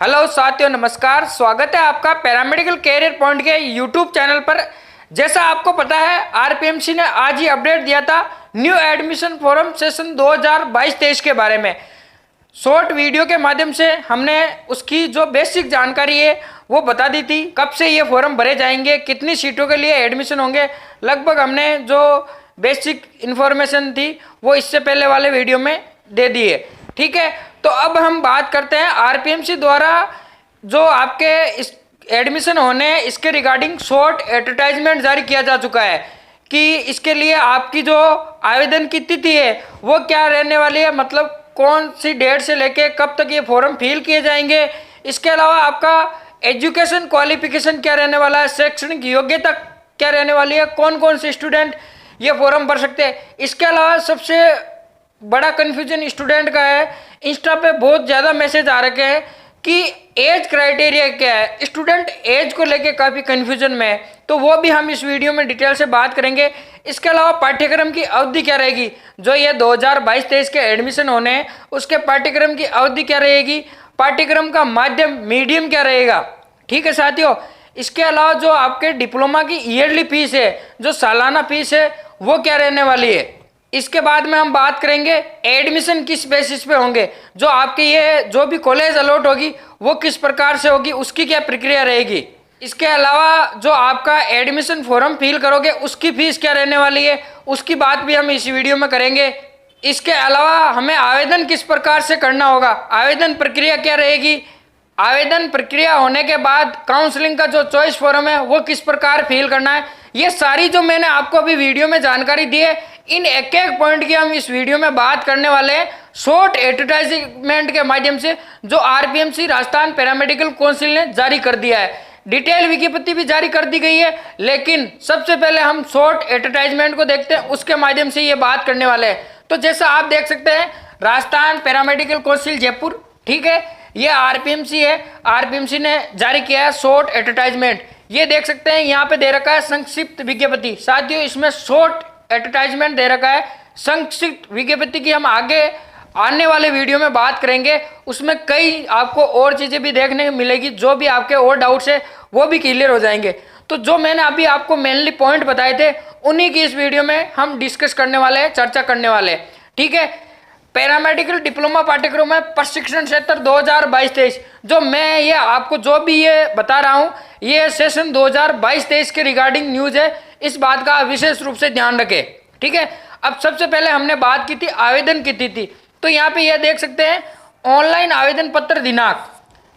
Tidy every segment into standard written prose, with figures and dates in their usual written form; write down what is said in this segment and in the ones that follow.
Hello साथियों, नमस्कार। स्वागत है आपका पैरामेडिकल कैरियर पॉइंट के यूट्यूब चैनल पर। जैसा आपको पता है, आरपीएमसी ने आज ही अपडेट दिया था न्यू एडमिशन फॉरम सेशन 2022-23 के बारे में। शॉर्ट वीडियो के माध्यम से हमने उसकी जो बेसिक जानकारी है वो बता दी थी। कब से ये फॉर्म भरे जाएंगे, कितनी सीटों के लिए एडमिशन होंगे, लगभग हमने जो बेसिक इन्फॉर्मेशन थी वो इससे पहले वाले वीडियो में दे दी है। ठीक है, तो अब हम बात करते हैं आरपीएमसी द्वारा जो आपके इस एडमिशन होने इसके रिगार्डिंग शॉर्ट एडवर्टाइजमेंट जारी किया जा चुका है कि इसके लिए आपकी जो आवेदन की तिथि है वो क्या रहने वाली है, मतलब कौन सी डेट से लेके कब तक ये फॉर्म फिल किए जाएंगे। इसके अलावा आपका एजुकेशन क्वालिफिकेशन क्या रहने वाला है, शैक्षणिक योग्यता क्या रहने वाली है, कौन कौन से स्टूडेंट ये फॉर्म भर सकते हैं। इसके अलावा सबसे बड़ा कन्फ्यूजन स्टूडेंट का है, इंस्टा पे बहुत ज़्यादा मैसेज आ रखे हैं कि एज क्राइटेरिया क्या है। स्टूडेंट एज को लेके काफ़ी कन्फ्यूजन में है, तो वो भी हम इस वीडियो में डिटेल से बात करेंगे। इसके अलावा पाठ्यक्रम की अवधि क्या रहेगी, जो ये 2022-23 के एडमिशन होने हैं उसके पाठ्यक्रम की अवधि क्या रहेगी, पाठ्यक्रम का माध्यम मीडियम क्या रहेगा। ठीक है साथियों, इसके अलावा जो आपके डिप्लोमा की ईयरली फीस है, जो सालाना फीस है, वो क्या रहने वाली है। इसके बाद में हम बात करेंगे एडमिशन किस बेसिस पे होंगे, जो आपके ये जो भी कॉलेज अलॉट होगी वो किस प्रकार से होगी, उसकी क्या प्रक्रिया रहेगी। इसके अलावा जो आपका एडमिशन फॉर्म फिल करोगे उसकी फीस क्या रहने वाली है, उसकी बात भी हम इस वीडियो में करेंगे। इसके अलावा हमें आवेदन किस प्रकार से करना होगा, आवेदन प्रक्रिया क्या रहेगी, आवेदन प्रक्रिया होने के बाद काउंसलिंग का जो चॉइस फॉर्म है वो किस प्रकार फिल करना है। ये सारी जो मैंने आपको अभी वीडियो में जानकारी दी है, इन एक एक पॉइंट की हम इस वीडियो में बात करने वाले हैं शॉर्ट एडवर्टाइजमेंट के माध्यम से, जो आरपीएमसी राजस्थान पैरामेडिकल काउंसिल ने जारी कर दिया है। डिटेल विज्ञप्ति भी जारी कर दी गई है, लेकिन सबसे पहले हम शॉर्ट एडवर्टाइजमेंट को देखते हैं, उसके माध्यम से ये बात करने वाले हैं। तो जैसा आप देख सकते हैं, राजस्थान पैरामेडिकल काउंसिल जयपुर, ठीक है, ये आरपीएमसी है, आरपीएमसी ने जारी किया है शॉर्ट एडवर्टाइजमेंट। ये देख सकते हैं यहाँ पे दे रखा है संक्षिप्त विज्ञप्ति। साथियों, इसमें शॉर्ट एडवर्टाइजमेंट दे रखा है, संक्षिप्त विज्ञप्ति की हम आगे आने वाले वीडियो में बात करेंगे। उसमें कई आपको और चीज़ें भी देखने को मिलेगी, जो भी आपके और डाउट्स है वो भी क्लियर हो जाएंगे। तो जो मैंने अभी आपको मेनली पॉइंट बताए थे उन्हीं की इस वीडियो में हम डिस्कस करने वाले हैं, चर्चा करने वाले हैं। ठीक है, पैरामेडिकल डिप्लोमा पाठ्यक्रम में प्रशिक्षण क्षेत्र 2022-23, जो मैं ये आपको जो भी ये बता रहा हूँ ये सेशन 2022-23 के रिगार्डिंग न्यूज़ है, इस बात का विशेष रूप से ध्यान रखें। ठीक है, अब सबसे पहले हमने बात की थी आवेदन की तिथि। तो यहाँ पे ये देख सकते हैं ऑनलाइन आवेदन पत्र दिनांक।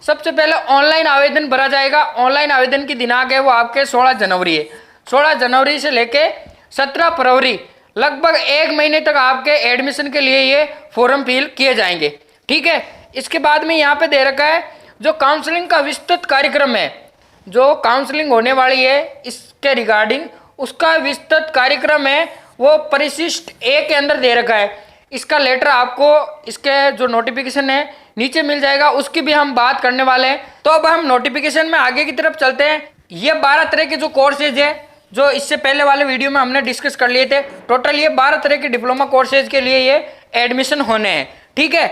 सबसे पहले ऑनलाइन आवेदन भरा जाएगा। ऑनलाइन आवेदन की दिनांक है वो आपके 16 जनवरी है। 16 जनवरी से लेके 17 फरवरी, लगभग एक महीने तक आपके एडमिशन के लिए ये फॉर्म फिल किए जाएंगे। ठीक है, इसके बाद में यहाँ पे दे रखा है जो काउंसलिंग का विस्तृत कार्यक्रम है, जो काउंसलिंग होने वाली है इसके रिगार्डिंग उसका विस्तृत कार्यक्रम है वो परिशिष्ट ए के अंदर दे रखा है। इसका लेटर आपको इसके जो नोटिफिकेशन है नीचे मिल जाएगा, उसकी भी हम बात करने वाले हैं। तो अब हम नोटिफिकेशन में आगे की तरफ चलते हैं। ये 12 तरह के जो कोर्सेज है जो इससे पहले वाले वीडियो में हमने डिस्कस कर लिए थे, टोटल ये 12 तरह के डिप्लोमा कोर्सेज के लिए ये एडमिशन होने हैं। ठीक है,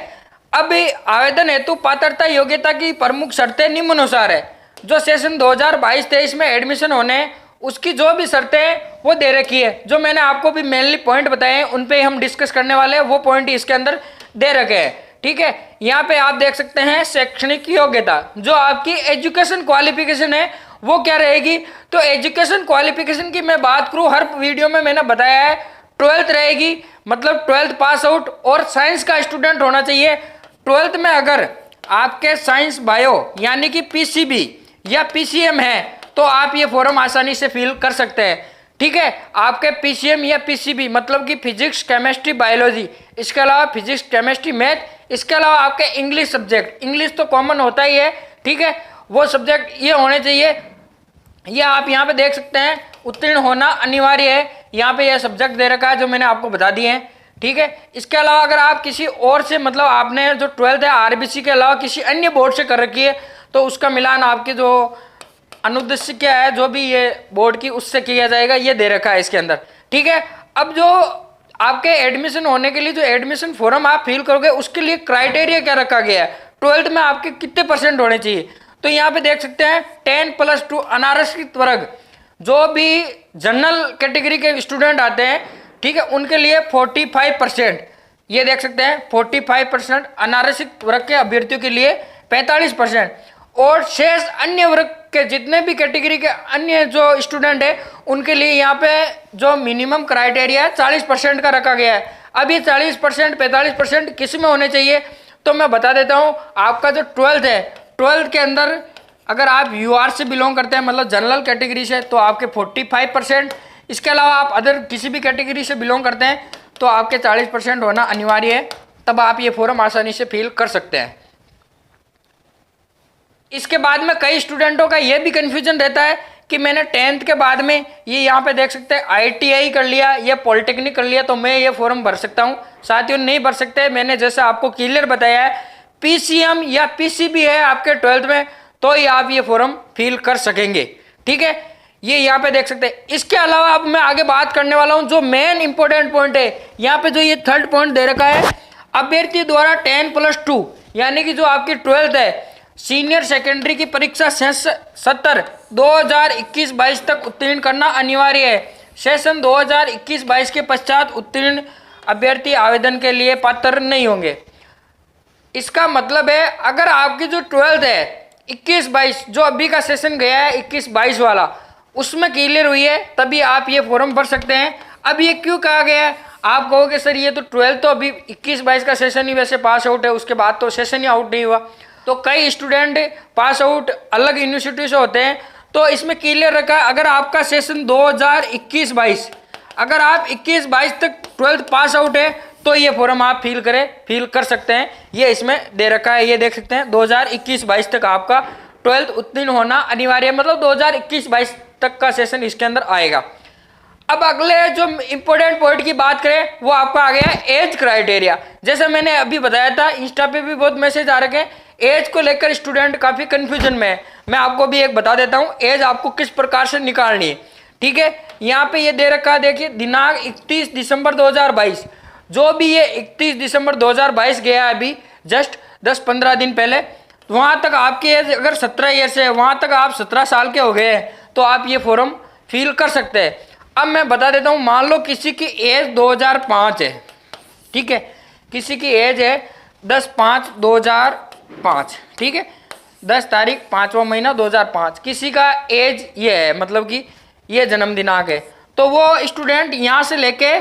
अब आवेदन हेतु पात्रता योग्यता की प्रमुख शर्तें निम्नानुसार है। जो सेशन 2022-23 में एडमिशन होने हैं उसकी जो भी शर्तें हैं वो दे रखी है, जो मैंने आपको भी मेनली पॉइंट बताए हैं उन पे हम डिस्कस करने वाले हैं, वो पॉइंट इसके अंदर दे रखे हैं। ठीक है, यहाँ पे आप देख सकते हैं शैक्षणिक योग्यता, जो आपकी एजुकेशन क्वालिफिकेशन है वो क्या रहेगी। तो एजुकेशन क्वालिफिकेशन की मैं बात करूँ, हर वीडियो में मैंने बताया है 12th रहेगी, मतलब 12th पास आउट और साइंस का स्टूडेंट होना चाहिए। 12th में अगर आपके साइंस बायो यानी कि पीसीबी या पीसीएम है तो आप ये फॉर्म आसानी से फिल कर सकते हैं। ठीक है, आपके पीसीएम या पीसीबी मतलब कि फिजिक्स केमिस्ट्री बायोलॉजी, इसके अलावा फिजिक्स केमिस्ट्री मैथ, इसके अलावा आपके इंग्लिश सब्जेक्ट, इंग्लिश तो कॉमन होता ही है। ठीक है, वो सब्जेक्ट ये होने चाहिए। ये आप यहाँ पे देख सकते हैं उत्तीर्ण होना अनिवार्य है, यहाँ पे यह सब्जेक्ट दे रखा है जो मैंने आपको बता दिए हैं। ठीक है, इसके अलावा अगर आप किसी और से मतलब आपने जो 12th है आरबीसी के अलावा किसी अन्य बोर्ड से कर रखी है तो उसका मिलान आपके जो अनुद्देश्य क्या है जो भी ये बोर्ड की उससे किया जाएगा, ये दे रखा है इसके अंदर। ठीक है, अब जो आपके एडमिशन होने के लिए जो एडमिशन फॉर्म आप फिल करोगे उसके लिए क्राइटेरिया क्या रखा गया है, ट्वेल्थ में आपके कितने परसेंट होने चाहिए। तो यहाँ पे देख सकते हैं 10+2 अनारक्षित वर्ग, जो भी जनरल कैटेगरी के स्टूडेंट आते हैं, ठीक है, उनके लिए 45%, ये देख सकते हैं 45%, अनारक्षित वर्ग के अभ्यर्थियों के लिए 45%, और शेष अन्य वर्ग के जितने भी कैटेगरी के अन्य जो स्टूडेंट है उनके लिए यहाँ पे जो मिनिमम क्राइटेरिया है 40% का रखा गया है। अब ये 40% 45% किस में होने चाहिए, तो मैं बता देता हूँ। आपका जो ट्वेल्थ है, ट्वेल्थ के अंदर अगर आप यूआर से बिलोंग करते हैं, मतलब जनरल कैटेगरी से, तो आपके 45%, इसके अलावा आप अदर किसी भी कैटेगरी से बिलोंग करते हैं तो आपके 40% होना अनिवार्य है, तब आप ये फॉर्म आसानी से फिल कर सकते हैं। इसके बाद में कई स्टूडेंटों का ये भी कन्फ्यूजन रहता है कि मैंने 10th के बाद में ये यहाँ पे देख सकते हैं ITI कर लिया या पॉलिटेक्निक कर लिया तो मैं ये फॉर्म भर सकता हूँ। साथियों नहीं भर सकते। मैंने जैसे आपको क्लियर बताया है, PCM या PCB है आपके 12th में तो ही आप ये फॉर्म फिल कर सकेंगे, ठीक है, ये यहाँ पे देख सकते हैं। इसके अलावा अब मैं आगे बात करने वाला हूँ जो मेन इंपॉर्टेंट पॉइंट है। यहाँ पे जो ये 3rd पॉइंट दे रखा है, अभ्यर्थी द्वारा 10+2 यानी कि जो आपकी 12th है, सीनियर सेकेंडरी की परीक्षा सेशन 2021-22 तक उत्तीर्ण करना अनिवार्य है। सेशन 2021-22 के पश्चात उत्तीर्ण अभ्यर्थी आवेदन के लिए पात्र नहीं होंगे। इसका मतलब है अगर आपकी जो 12th है 21-22 जो अभी का सेशन गया है 21-22 वाला, उसमें क्लियर हुई है तभी आप ये फॉर्म भर सकते हैं। अब ये क्यों कहा गया है, आप कहोगे सर ये तो 12th तो अभी 21-22 का सेशन ही वैसे पास आउट है, उसके बाद तो सेशन ही आउट नहीं हुआ। तो कई स्टूडेंट पास आउट अलग यूनिवर्सिटी से होते हैं, तो इसमें क्लियर रखा है अगर आपका सेशन 2021-22 अगर आप 21-22 तक 12th पास आउट है तो ये फॉर्म आप फिल कर सकते हैं। ये इसमें दे रखा है, ये देख सकते हैं 2021-22 तक आपका 12th उत्तीर्ण होना अनिवार्य है, मतलब 2021-22 तक का सेशन इसके अंदर आएगा। अब अगले जो इंपॉर्टेंट पॉइंट की बात करें वो आपका आ गया एज क्राइटेरिया। जैसे मैंने अभी बताया था, इंस्टा पे भी बहुत मैसेज आ रखे हैं, एज को लेकर स्टूडेंट काफ़ी कंफ्यूजन में है। मैं आपको भी एक बता देता हूँ एज आपको किस प्रकार से निकालनी है, ठीक है। यहाँ पे ये दे रखा है, देखिए दिनांक 31 दिसंबर 2022, जो भी ये 31 दिसंबर 2022 गया है अभी जस्ट 10-15 दिन पहले, वहाँ तक आपकी एज अगर 17 ईयर्स है, वहाँ तक आप 17 साल के हो गए हैं तो आप ये फॉर्म फिल कर सकते हैं। अब मैं बता देता हूँ, मान लो किसी की एज 2005 है, ठीक है, किसी की एज है 10/5/2005, ठीक है, 10 तारीख 5वां महीना 2005, किसी का एज ये है, मतलब कि ये जन्म दिनांक है, तो वो स्टूडेंट यहाँ से लेके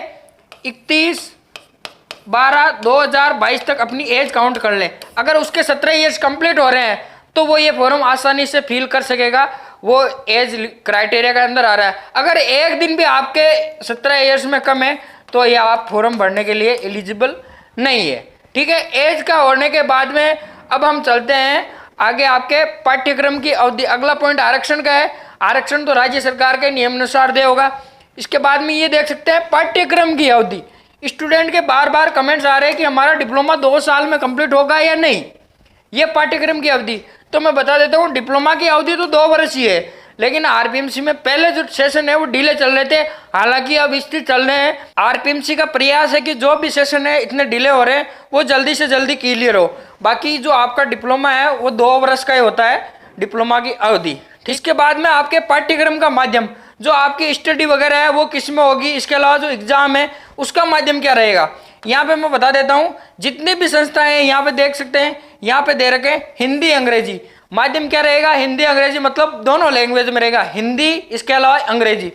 31/12/2022 तक अपनी एज काउंट कर लें। अगर उसके 17 ईयर्स कंप्लीट हो रहे हैं तो वो ये फॉर्म आसानी से फिल कर सकेगा, वो एज क्राइटेरिया के अंदर आ रहा है। अगर एक दिन भी आपके 17 ईयर्स में कम है तो ये आप फॉर्म भरने के लिए एलिजिबल नहीं है, ठीक है। एज का होने के बाद में अब हम चलते हैं आगे आपके पाठ्यक्रम की अवधि। अगला पॉइंट आरक्षण का है। आरक्षण तो राज्य सरकार के नियमानुसार दे होगा। इसके बाद में ये देख सकते हैं पाठ्यक्रम की अवधि। स्टूडेंट के बार बार कमेंट्स आ रहे हैं कि हमारा डिप्लोमा 2 साल में कंप्लीट होगा या नहीं, ये पाठ्यक्रम की अवधि। तो मैं बता देता हूँ डिप्लोमा की अवधि तो 2 वर्ष ही है, लेकिन आरपीएमसी में पहले जो सेशन है वो डिले चल रहे थे, हालांकि अब स्थिर चल रहे हैं। आरपीएमसी का प्रयास है कि जो भी सेशन है इतने डिले हो रहे हैं वो जल्दी से जल्दी क्लियर हो। बाकी जो आपका डिप्लोमा है वो 2 वर्ष का ही होता है डिप्लोमा की अवधि। इसके बाद में आपके पाठ्यक्रम का माध्यम, जो आपकी स्टडी वगैरह है वो किस में होगी, इसके अलावा जो एग्जाम है उसका माध्यम क्या रहेगा, यहाँ पे मैं बता देता हूँ। जितनी भी संस्थाएं हैं यहाँ पे देख सकते हैं, यहाँ पे दे रखे हिंदी अंग्रेजी। माध्यम क्या रहेगा, हिंदी अंग्रेजी, मतलब दोनों लैंग्वेज में रहेगा, हिंदी इसके अलावा अंग्रेजी।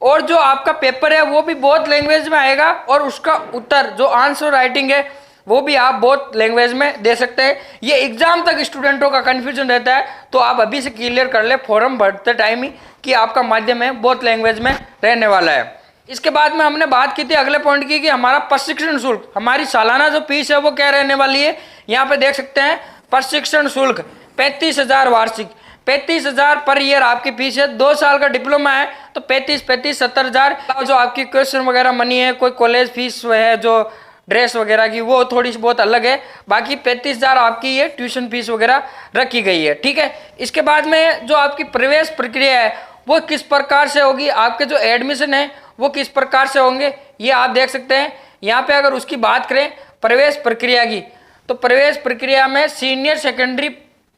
और जो आपका पेपर है वो भी बहुत लैंग्वेज में आएगा, और उसका उत्तर जो आंसर राइटिंग है वो भी आप बहुत लैंग्वेज में दे सकते हैं। ये एग्जाम तक स्टूडेंटों का कंफ्यूजन रहता है, तो आप अभी से क्लियर कर ले फॉर्म भरते टाइम ही कि आपका माध्यम है बहुत लैंग्वेज में रहने वाला है। इसके बाद में हमने बात की थी अगले पॉइंट की कि हमारा प्रशिक्षण शुल्क, हमारी सालाना जो फीस है वो क्या रहने वाली है। यहाँ पे देख सकते हैं प्रशिक्षण शुल्क 35,000 वार्षिक, 35,000 पर ईयर आपकी फीस है। 2 साल का डिप्लोमा है तो 35 70,000। जो आपकी क्वेश्चन वगैरह मनी है, कोई कॉलेज फीस है जो ड्रेस वगैरह की, वो थोड़ी बहुत अलग है। बाकी 35,000 आपकी ये ट्यूशन फीस वगैरह रखी गई है, ठीक है। इसके बाद में जो आपकी प्रवेश प्रक्रिया है वो किस प्रकार से होगी, आपके जो एडमिशन है वो किस प्रकार से होंगे, ये आप देख सकते हैं। यहाँ पे अगर उसकी बात करें प्रवेश प्रक्रिया की, तो प्रवेश प्रक्रिया में सीनियर सेकेंडरी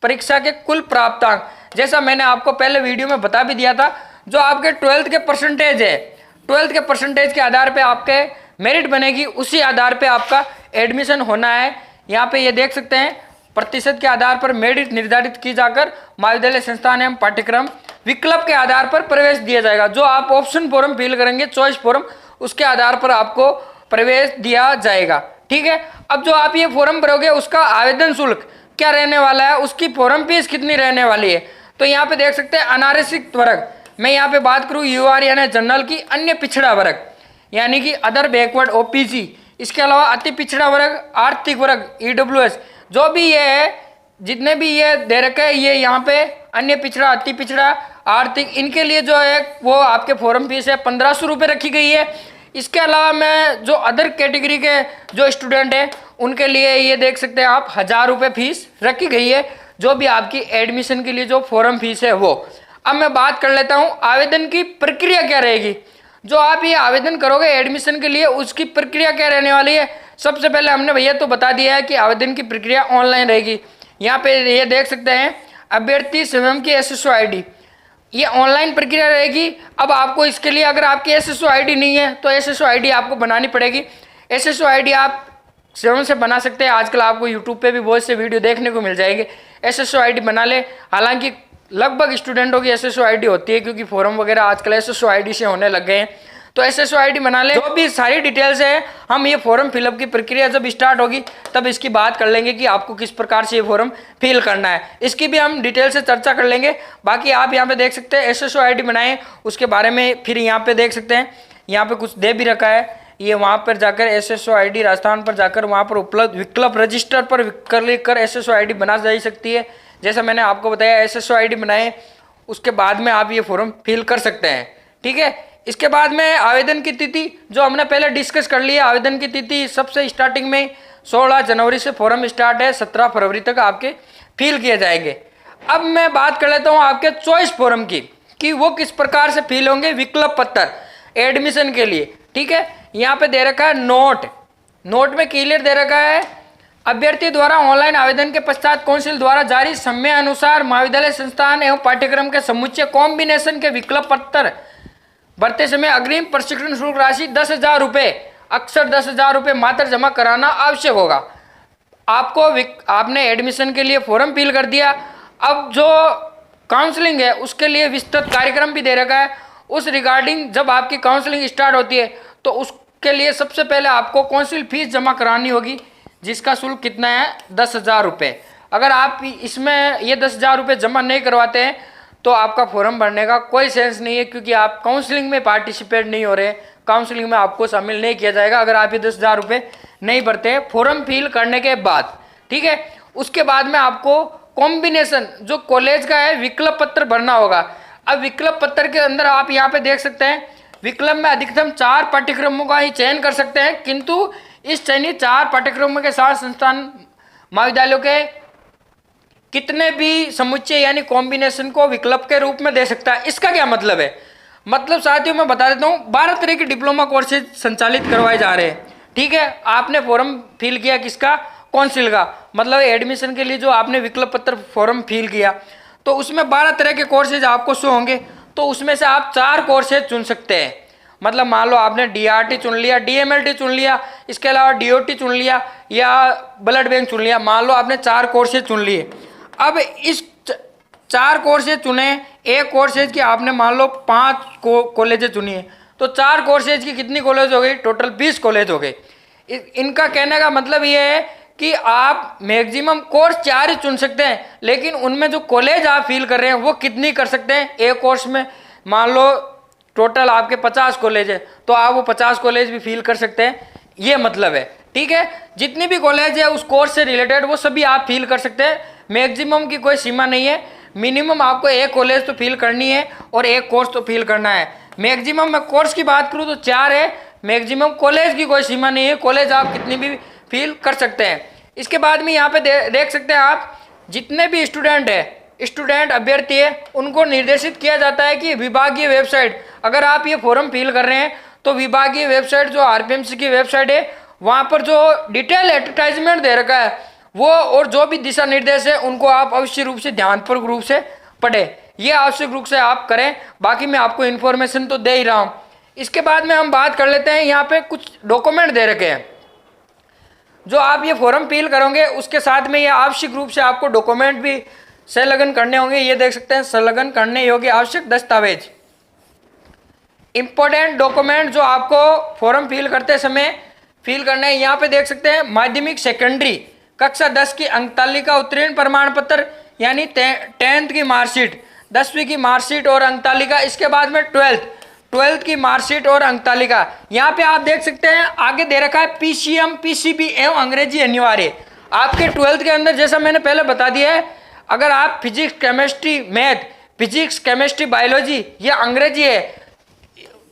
परीक्षा के कुल प्राप्तांक, जैसा मैंने आपको पहले वीडियो में बता भी दिया था, जो आपके 12th के परसेंटेज है, 12th के परसेंटेज के आधार पे आपके मेरिट बनेगी, उसी आधार पे आपका एडमिशन होना है। यहाँ पे ये देख सकते हैं, प्रतिशत के आधार पर मेरिट निर्धारित की जाकर महाविद्यालय संस्थान एवं पाठ्यक्रम विकल्प के आधार पर प्रवेश दिया जाएगा। जो आप ऑप्शन फॉर्म फिल करेंगे, चॉइस फॉर्म, उसके आधार पर आपको प्रवेश दिया जाएगा। ठीक है, अब जो आप ये फॉर्म भरोगे उसका आवेदन शुल्क क्या रहने वाला है, उसकी फॉर्म फीस कितनी रहने वाली है, तो यहाँ पे देख सकते हैं अनारक्षित वर्ग, मैं यहाँ पे बात करूँ यूआर यानी जनरल की, अन्य पिछड़ा वर्ग यानी कि अदर बैकवर्ड ओपीसी, इसके अलावा अति पिछड़ा वर्ग, आर्थिक वर्ग ईडब्ल्यूएस, जो भी ये है, जितने भी ये दे रखे हैं, ये यहाँ पे अन्य पिछड़ा, अति पिछड़ा, आर्थिक, इनके लिए जो है वो आपके फॉर्म फीस है 1500 रुपये रखी गई है। इसके अलावा मैं जो अदर कैटेगरी के जो स्टूडेंट हैं उनके लिए ये देख सकते हैं आप 1000 रुपये फीस रखी गई है, जो भी आपकी एडमिशन के लिए जो फॉर्म फीस है वो। अब मैं बात कर लेता हूँ आवेदन की प्रक्रिया क्या रहेगी। जो आप ये आवेदन करोगे एडमिशन के लिए, उसकी प्रक्रिया क्या रहने वाली है। सबसे पहले हमने भैया तो बता दिया है कि आवेदन की प्रक्रिया ऑनलाइन रहेगी। यहाँ पे ये देख सकते हैं अभ्यर्थी स्वयं की एसएसओ आईडी, ये ऑनलाइन प्रक्रिया रहेगी। अब आपको इसके लिए अगर आपकी एसएसओ आईडी नहीं है तो एसएसओ आईडी आपको बनानी पड़ेगी। एसएसओ आईडी आप स्वयं से बना सकते हैं, आजकल आपको यूट्यूब पे भी बहुत से वीडियो देखने को मिल जाएंगे। एसएसओ आईडी बना ले, हालांकि लगभग स्टूडेंटों की एसएसओ आईडी होती है क्योंकि फॉर्म वगैरह आजकल एसएसओ आईडी से होने लग गए हैं, तो एसएसओ आईडी बना ले। जो भी सारी डिटेल्स है, हम ये फॉर्म फिलअप की प्रक्रिया जब स्टार्ट होगी तब इसकी बात कर लेंगे कि आपको किस प्रकार से ये फॉर्म फिल करना है, इसकी भी हम डिटेल से चर्चा कर लेंगे। बाकी आप यहाँ पे देख सकते हैं एसएसओ आईडी बनाएं, उसके बारे में फिर यहाँ पे देख सकते हैं, यहाँ पे कुछ दे भी रखा है, ये वहाँ पर जाकर एसएसओ आईडी राजस्थान पर जाकर वहाँ पर उपलब्ध विकल्प रजिस्टर पर क्लिक कर एसएसओ आईडी बना जा सकती है। जैसा मैंने आपको बताया एसएसओ आईडी बनाएं, उसके बाद में आप ये फॉर्म फिल कर सकते हैं। ठीक है, इसके बाद में आवेदन की तिथि जो हमने पहले डिस्कस कर लिया, आवेदन की तिथि सबसे स्टार्टिंग में 16 जनवरी से फॉर्म स्टार्ट है, 17 फरवरी तक आपके फिल किए जाएंगे। अब मैं बात कर लेता हूँ आपके चॉइस फॉर्म की कि वो किस प्रकार से फिल होंगे विकल्प पत्र एडमिशन के लिए। ठीक है, यहाँ पे दे रखा है नोट में क्लियर दे रखा है, अभ्यर्थी द्वारा ऑनलाइन आवेदन के पश्चात काउंसिल द्वारा जारी समय अनुसार महाविद्यालय संस्थान एवं पाठ्यक्रम के समुच्चय कॉम्बिनेशन के विकल्प पत्र भरते समय अग्रिम प्रशिक्षण शुल्क राशि 10,000 रुपये, अक्सर 10,000 रुपये मात्र जमा कराना आवश्यक होगा। आपने एडमिशन के लिए फॉर्म फिल कर दिया, अब जो काउंसलिंग है उसके लिए विस्तृत कार्यक्रम भी दे रखा है। उस रिगार्डिंग जब आपकी काउंसलिंग स्टार्ट होती है तो उसके लिए सबसे पहले आपको काउंसिल फीस जमा करानी होगी, जिसका शुल्क कितना है 10,000 रुपये। अगर आप इसमें ये 10,000 रुपये जमा नहीं करवाते हैं तो आपका फॉर्म भरने का कोई सेंस नहीं है, क्योंकि आप काउंसलिंग में पार्टिसिपेट नहीं हो रहे, काउंसलिंग में आपको शामिल नहीं किया जाएगा अगर आप ये 10,000 रुपये नहीं भरते हैं फॉर्म फिल करने के बाद। ठीक है, उसके बाद में आपको कॉम्बिनेशन जो कॉलेज का है विकल्प पत्र भरना होगा। अब विकल्प पत्र के अंदर आप यहाँ पे देख सकते हैं विकल्प में अधिकतम 4 पाठ्यक्रमों का ही चयन कर सकते हैं, किंतु इस चयनित 4 पाठ्यक्रमों के साथ संस्थान महाविद्यालयों के कितने भी समुच्चय यानी कॉम्बिनेशन को विकल्प के रूप में दे सकता है। इसका क्या मतलब है, मतलब साथियों मैं बता देता हूँ 12 तरह के डिप्लोमा कोर्सेज संचालित करवाए जा रहे हैं। ठीक है, आपने फॉर्म फिल किया किसका, काउंसिल का, मतलब एडमिशन के लिए जो आपने विकल्प पत्र फॉर्म फिल किया तो उसमें 12 तरह के कोर्सेज आपको शो होंगे, तो उसमें से आप 4 कोर्सेज चुन सकते हैं। मतलब मान लो आपने डीआरटी चुन लिया, डीएमएलटी चुन लिया, इसके अलावा डीओटी चुन लिया या ब्लड बैंक चुन लिया, मान लो आपने 4 कोर्सेज चुन लिए। अब इस 4 कोर्सेज चुने, एक कोर्सेज की आपने मान लो 5 कॉलेजेज चुनी है, तो 4 कोर्सेज की कितनी कॉलेज हो गई, टोटल 20 कॉलेज हो गए। इनका कहने का मतलब ये है कि आप मैक्सिमम कोर्स 4 ही चुन सकते हैं, लेकिन उनमें जो कॉलेज आप फील कर रहे हैं वो कितनी कर सकते हैं। एक कोर्स में मान लो टोटल आपके 50 कॉलेज है तो आप वो 50 कॉलेज भी फील कर सकते हैं, ये मतलब है। ठीक है, जितनी भी कॉलेज है उस कोर्स से रिलेटेड वो सभी आप फील कर सकते हैं, मैक्सिमम की कोई सीमा नहीं है। मिनिमम आपको एक कॉलेज तो फील करनी है और एक कोर्स तो फील करना है। मैक्सिमम मैं कोर्स की बात करूँ तो 4 है, मैक्सिमम कॉलेज की कोई सीमा नहीं है, कॉलेज आप कितनी भी फील कर सकते हैं। इसके बाद में यहाँ पे देख सकते हैं आप जितने भी स्टूडेंट अभ्यर्थी है उनको निर्देशित किया जाता है कि विभागीय वेबसाइट, अगर आप ये फॉर्म फिल कर रहे हैं तो विभागीय वेबसाइट जो आरपीएमसी की वेबसाइट है वहाँ पर जो डिटेल एडवर्टाइजमेंट दे रखा है वो और जो भी दिशा निर्देश है उनको आप अवश्य रूप से ध्यानपूर्वक रूप से पढ़ें, ये आवश्यक रूप से आप करें। बाकी मैं आपको इन्फॉर्मेशन तो दे ही रहा हूँ। इसके बाद में हम बात कर लेते हैं, यहाँ पे कुछ डॉक्यूमेंट दे रखे हैं जो आप ये फॉर्म फिल करोगे, उसके साथ में ये आवश्यक रूप से आपको डॉक्यूमेंट भी संलग्न करने होंगे। ये देख सकते हैं, संलग्न करने योग्य आवश्यक दस्तावेज, इंपॉर्टेंट डॉक्यूमेंट जो आपको फॉर्म फिल करते समय फिल करना है। यहाँ पे देख सकते हैं, माध्यमिक सेकेंडरी कक्षा 10 की अंकतालिका उत्तीर्ण प्रमाण पत्र यानी 10th की मार्कशीट, 10वीं की मार्कशीट और अंकतालिका। इसके बाद में 12th की मार्कशीट और अंकतालिका। यहाँ पे आप देख सकते हैं आगे दे रखा है पीसीएम, पीसीबी एवं अंग्रेजी अनिवार्य। आपके 12th के अंदर जैसा मैंने पहले बता दिया है, अगर आप physics chemistry math, physics chemistry biology या अंग्रेजी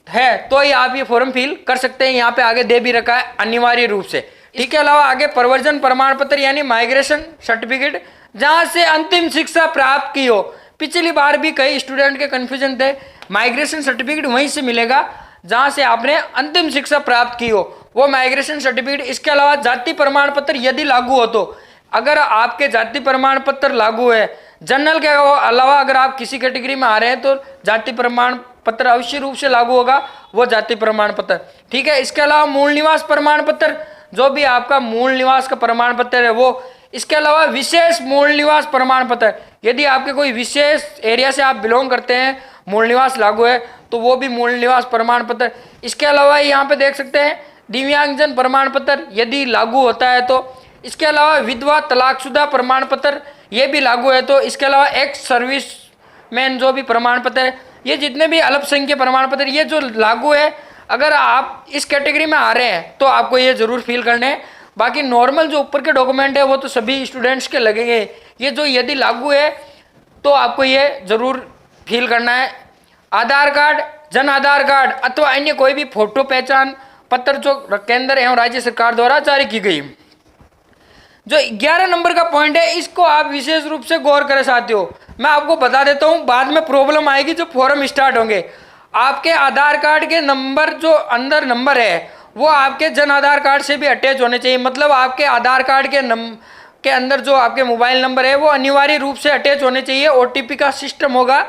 है तो ही आप ये फॉर्म फिल कर सकते हैं। यहाँ पे आगे दे भी रखा है अनिवार्य रूप से। इसके अलावा आगे प्रवर्जन प्रमाण पत्र यानी माइग्रेशन सर्टिफिकेट, जहां से अंतिम शिक्षा प्राप्त की हो। पिछली बार भी कई स्टूडेंट के कंफ्यूजन थे, माइग्रेशन सर्टिफिकेट वहीं से मिलेगा जहां से आपने अंतिम शिक्षा प्राप्त की हो, वो माइग्रेशन सर्टिफिकेट। इसके अलावा जाति प्रमाण पत्र यदि लागू हो तो, अगर आपके जाति प्रमाण पत्र लागू है, जनरल के अलावा अगर आप किसी कैटेगरी में आ रहे हैं तो जाति प्रमाण पत्र अवश्य रूप से लागू होगा, वो जाति प्रमाण पत्र। ठीक है। इसके अलावा मूल निवास प्रमाण पत्र, जो भी आपका मूल निवास का प्रमाण पत्र है वो। इसके अलावा विशेष मूल निवास प्रमाण पत्र, यदि आपके कोई विशेष एरिया से आप बिलोंग करते हैं, मूल निवास लागू है तो वो भी मूल निवास प्रमाण पत्र। इसके अलावा यहाँ पे देख सकते हैं दिव्यांगजन प्रमाण पत्र यदि लागू होता है तो। इसके अलावा विधवा तलाकशुदा प्रमाण पत्र ये भी लागू है तो। इसके अलावा एक्स सर्विस मैन जो भी प्रमाण पत्र है, ये जितने भी अल्पसंख्यक प्रमाण पत्र ये जो लागू है, अगर आप इस कैटेगरी में आ रहे हैं तो आपको ये जरूर फिल करने हैं। बाकी नॉर्मल जो ऊपर के डॉक्यूमेंट है वो तो सभी स्टूडेंट्स के लगेंगे, ये जो यदि लागू है तो आपको ये जरूर फिल करना है। आधार कार्ड, जन आधार कार्ड अथवा अन्य कोई भी फोटो पहचान पत्र जो केंद्र एवं राज्य सरकार द्वारा जारी की गई। जो 11 नंबर का पॉइंट है, इसको आप विशेष रूप से गौर करें साथियों। मैं आपको बता देता हूं, बाद में प्रॉब्लम आएगी जो फॉर्म स्टार्ट होंगे। आपके आधार कार्ड के नंबर जो अंदर नंबर है वो आपके जन आधार कार्ड से भी अटैच होने चाहिए। मतलब आपके आधार कार्ड के अंदर जो आपके मोबाइल नंबर है वो अनिवार्य रूप से अटैच होने चाहिए। ओटीपी का सिस्टम होगा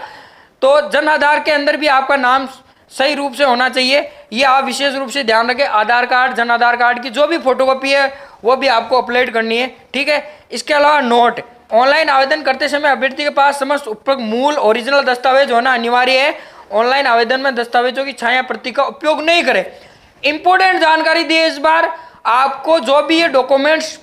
तो जन आधार के अंदर भी आपका नाम सही रूप से होना चाहिए। ये आप विशेष रूप से ध्यान रखें। आधार कार्ड, जन आधार कार्ड की जो भी फोटोकॉपी है वो भी आपको अपलोड करनी है। ठीक है। इसके अलावा नोट, ऑनलाइन आवेदन करते समय अभ्यर्थी के पास समस्त उपयुक्त मूल ओरिजिनल दस्तावेज होना अनिवार्य है। ऑनलाइन आवेदन में दस्तावेजों की छाया प्रति का उपयोग नहीं करें। इंपॉर्टेंट जानकारी दी है इस बार आपको, जो भी ये डॉक्यूमेंट्स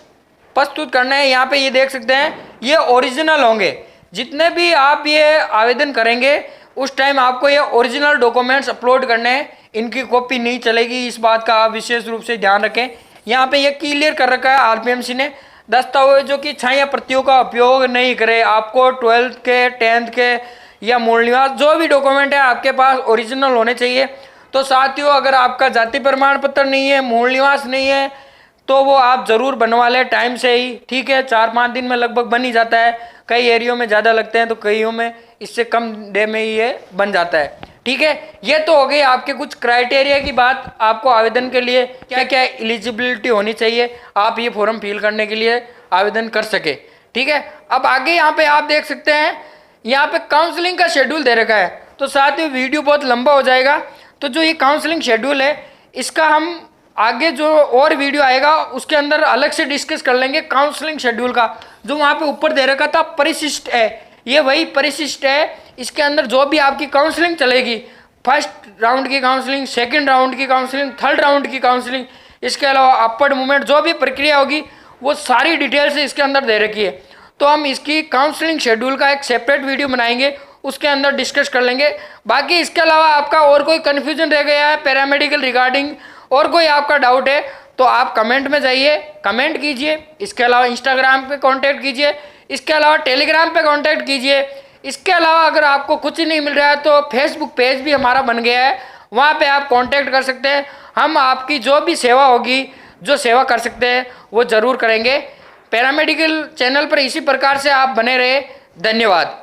प्रस्तुत करने हैं यहाँ पे ये देख सकते हैं ये ओरिजिनल होंगे। जितने भी आप ये आवेदन करेंगे उस टाइम आपको ये ओरिजिनल डॉक्यूमेंट्स अपलोड करने हैं, इनकी कॉपी नहीं चलेगी। इस बात का आप विशेष रूप से ध्यान रखें। यहाँ पे ये क्लियर कर रखा है आरपीएमसी ने, दस्तावेजों की छाया प्रतियों का उपयोग नहीं करें। आपको 12th के, 10th के या मूल निवास जो भी डॉक्यूमेंट है आपके पास ओरिजिनल होने चाहिए। तो साथियों, अगर आपका जाति प्रमाण पत्र नहीं है, मूल निवास नहीं है, तो वो आप जरूर बनवा लें टाइम से ही। ठीक है। 4-5 दिन में लगभग बन ही जाता है। कई एरियो में ज़्यादा लगते हैं तो कईयों में इससे कम डे में ही ये बन जाता है। ठीक है। ये तो हो गई आपके कुछ क्राइटेरिया की बात, आपको आवेदन के लिए क्या क्या एलिजिबिलिटी होनी चाहिए आप ये फॉर्म फिल करने के लिए आवेदन कर सके। ठीक है। अब आगे यहाँ पे आप देख सकते हैं यहाँ पे काउंसलिंग का शेड्यूल दे रखा है। तो साथ ही वीडियो बहुत लंबा हो जाएगा, तो जो ये काउंसलिंग शेड्यूल है इसका हम आगे जो और वीडियो आएगा उसके अंदर अलग से डिस्कस कर लेंगे। काउंसलिंग शेड्यूल का जो वहाँ पे ऊपर दे रखा था परिशिष्ट है, ये वही परिशिष्ट है। इसके अंदर जो भी आपकी काउंसलिंग चलेगी, फर्स्ट राउंड की काउंसलिंग, सेकंड राउंड की काउंसलिंग, थर्ड राउंड की काउंसलिंग, इसके अलावा अपवर्ड मूवमेंट जो भी प्रक्रिया होगी वो सारी डिटेल्स इसके अंदर दे रखी है। तो हम इसकी काउंसलिंग शेड्यूल का एक सेपरेट वीडियो बनाएंगे, उसके अंदर डिस्कस कर लेंगे। बाकी इसके अलावा आपका और कोई कन्फ्यूजन रह गया है पैरामेडिकल रिगार्डिंग, और कोई आपका डाउट है तो आप कमेंट में जाइए, कमेंट कीजिए। इसके अलावा इंस्टाग्राम पे कांटेक्ट कीजिए, इसके अलावा टेलीग्राम पे कांटेक्ट कीजिए। इसके अलावा अगर आपको कुछ ही नहीं मिल रहा है तो फेसबुक पेज भी हमारा बन गया है, वहाँ पे आप कांटेक्ट कर सकते हैं। हम आपकी जो भी सेवा होगी, जो सेवा कर सकते हैं वो ज़रूर करेंगे। पैरामेडिकल चैनल पर इसी प्रकार से आप बने रहे। धन्यवाद।